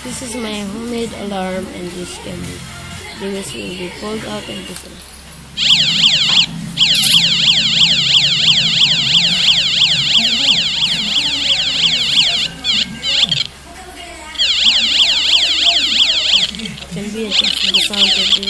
This is my homemade alarm and this device will be pulled out and different. Can be adjusted the sound of the